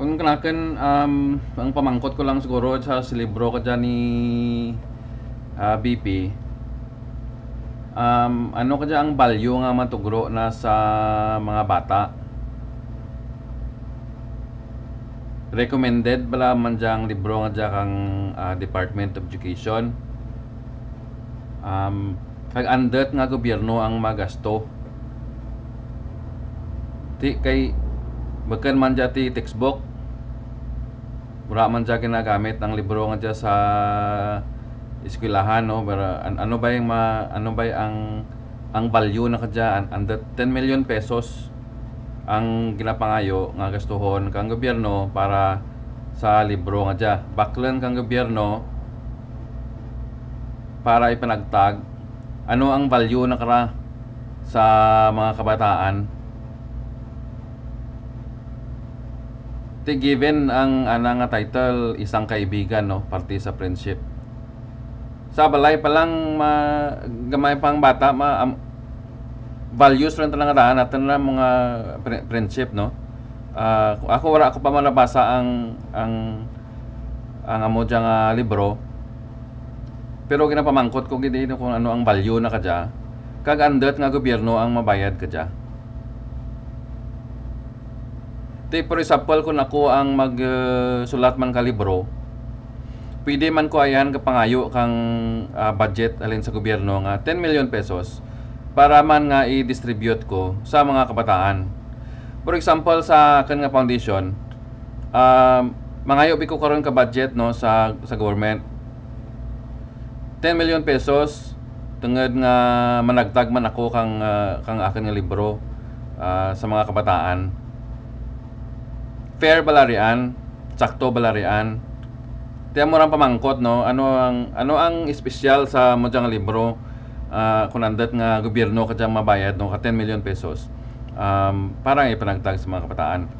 Kung kanaken ang pamangkot ko lang siguro sa libro ka dyan ni BP, ano ka dyan ang value nga matugro na sa mga bata. Recommended bala man dyang libro nga dyan kang Department of Education. Kag andet nga gobyerno ang magasto. Ti kay baken man dyan ti textbook, wala man dyan ginagamit ang libro nga dyan sa eskwelahan, no? Pero ano ba yung ano ba ang value na kadya under 10 million pesos ang ginapangayo nga gastuhon kang gobyerno para sa libro nga dya. Baklan kang gobyerno para ipanagtag ano ang value na kara sa mga kabataan. Ti given ang nga title isang kaibigan, no, parte sa friendship. Sa balay pa lang gamay pang bata values rin talaga daan natin na mga friendship, no. Ako wala ako pa malabasa ang amo nga libro, pero ginapamangkot ko gid kung ano ang value na kadya kag andet nga gobyerno ang mabayad kadya. Ti for example kung ako ang sulat man ka libro, pwede man ko ayan kapangayo kang budget alin sa gobyerno nga 10 million pesos para man nga i-distribute ko sa mga kabataan. For example sa akin nga foundation, mangayo bi ko karon ka budget, no, sa government 10 million pesos tungod nga managtag man ako kang akin nga libro sa mga kabataan. Fair balarian, sakto balarian. Tiyan mo ran pamangkot, no, ano ang espesyal sa mo nga libro kung nandat nga gobyerno ka dyan mabayad, no, ka 10 million pesos para ipanagtag sa mga kabataan.